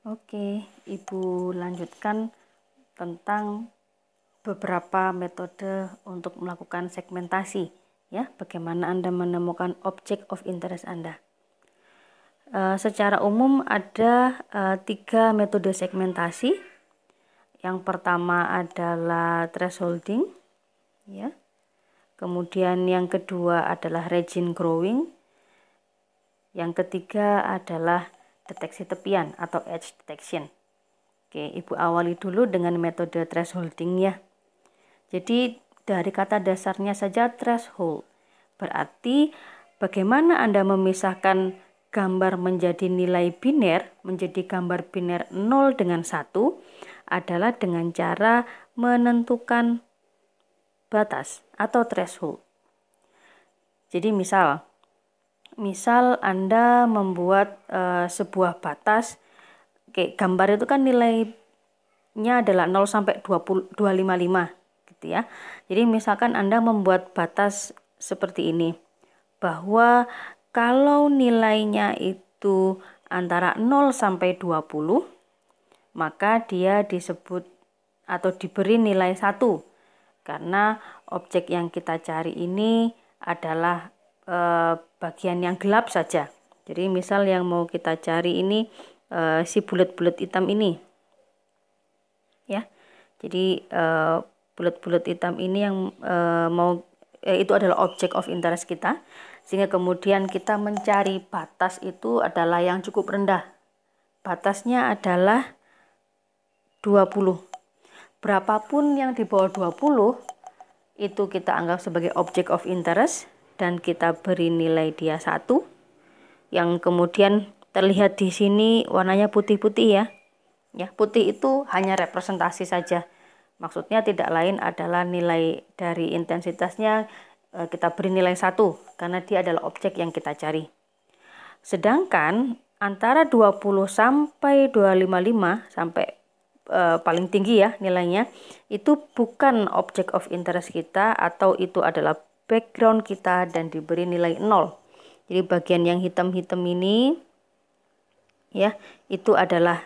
Oke, Ibu lanjutkan tentang beberapa metode untuk melakukan segmentasi, ya, bagaimana Anda menemukan object of interest Anda. Secara umum ada 3 metode segmentasi. Yang pertama adalah thresholding, ya. Kemudian yang kedua adalah region growing. Yang ketiga adalah deteksi tepian atau edge detection. Oke, Ibu awali dulu dengan metode thresholding ya. Jadi dari kata dasarnya saja threshold, berarti bagaimana Anda memisahkan gambar menjadi nilai biner, menjadi gambar biner 0 dengan 1 adalah dengan cara menentukan batas atau threshold. Jadi misal Anda membuat sebuah batas, gambar itu kan nilainya adalah 0 sampai 255 gitu ya. Jadi misalkan Anda membuat batas seperti ini, bahwa kalau nilainya itu antara 0 sampai 20, maka dia disebut atau diberi nilai 1, karena objek yang kita cari ini adalah bagian yang gelap saja. Jadi misal yang mau kita cari ini si bulat-bulat hitam ini, ya. Jadi bulat-bulat hitam ini yang itu adalah object of interest kita, sehingga kemudian kita mencari batas itu adalah yang cukup rendah. Batasnya adalah 20. Berapapun yang di bawah 20 itu kita anggap sebagai object of interest dan kita beri nilai dia 1, yang kemudian terlihat di sini warnanya putih-putih ya. Ya, putih itu hanya representasi saja. Maksudnya tidak lain adalah nilai dari intensitasnya kita beri nilai 1 karena dia adalah objek yang kita cari. Sedangkan antara 20 sampai 255 sampai paling tinggi ya nilainya, itu bukan object of interest kita atau itu adalah background kita dan diberi nilai 0. Jadi bagian yang hitam-hitam ini ya, itu adalah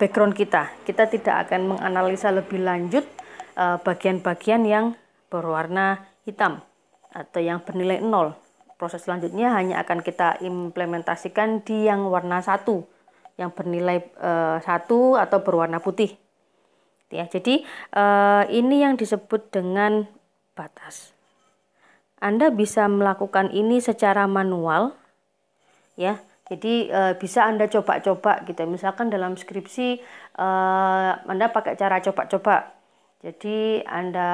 background kita. Kita tidak akan menganalisa lebih lanjut bagian-bagian yang berwarna hitam atau yang bernilai 0. Proses selanjutnya hanya akan kita implementasikan di yang warna 1, yang bernilai 1 atau berwarna putih. Ya, jadi ini yang disebut dengan batas. Anda bisa melakukan ini secara manual, ya. Jadi bisa Anda coba-coba gitu. Misalkan dalam skripsi Anda pakai cara coba-coba. Jadi Anda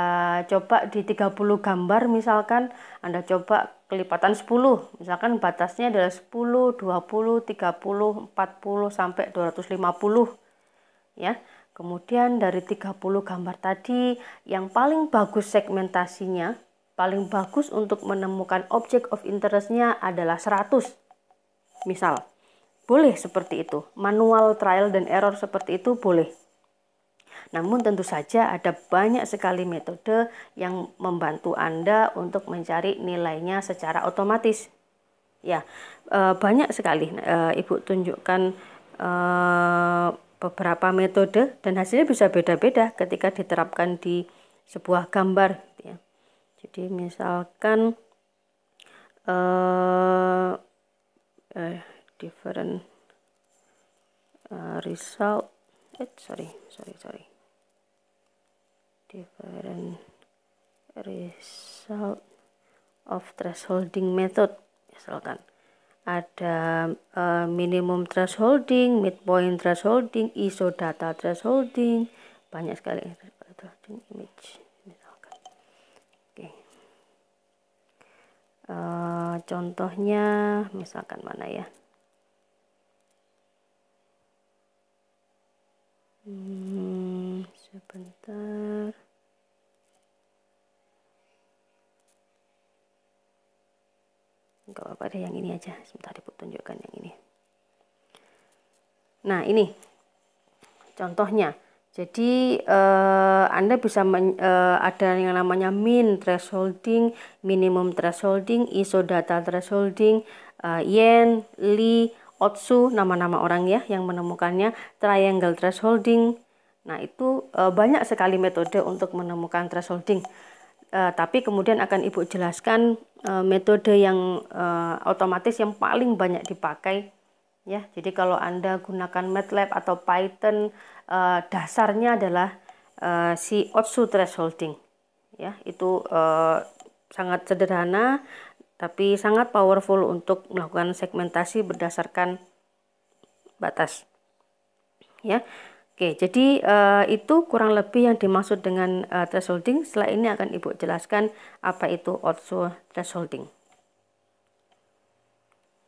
coba di 30 gambar misalkan, Anda coba kelipatan 10. Misalkan batasnya adalah 10, 20, 30, 40 sampai 250. Ya. Kemudian dari 30 gambar tadi yang paling bagus segmentasinya, paling bagus untuk menemukan object of interest-nya adalah 100. Misal, boleh seperti itu. Manual trial dan error seperti itu boleh. Namun tentu saja ada banyak sekali metode yang membantu Anda untuk mencari nilainya secara otomatis. Ya, banyak sekali. Ibu tunjukkan beberapa metode dan hasilnya bisa beda-beda ketika diterapkan di sebuah gambar. Ya. Jadi misalkan different result. Different result of thresholding method. Misalkan ada minimum thresholding, midpoint thresholding, ISO data thresholding, banyak sekali thresholding image misalkan. Oke. Contohnya misalkan mana ya? Sebentar. Enggak apa-apa deh, yang ini aja. Sebentar Ibu tunjukkan yang ini. Nah, ini contohnya. Jadi Anda bisa ada yang namanya min thresholding, minimum thresholding, ISO data thresholding, yen, li, Otsu, nama-nama orang ya yang menemukannya, triangle thresholding. Nah, itu banyak sekali metode untuk menemukan thresholding. Tapi kemudian akan Ibu jelaskan metode yang otomatis yang paling banyak dipakai ya. Jadi kalau Anda gunakan MATLAB atau Python, dasarnya adalah si Otsu thresholding ya. Itu sangat sederhana tapi sangat powerful untuk melakukan segmentasi berdasarkan batas ya. Oke, jadi itu kurang lebih yang dimaksud dengan thresholding. Setelah ini akan Ibu jelaskan apa itu Otsu thresholding.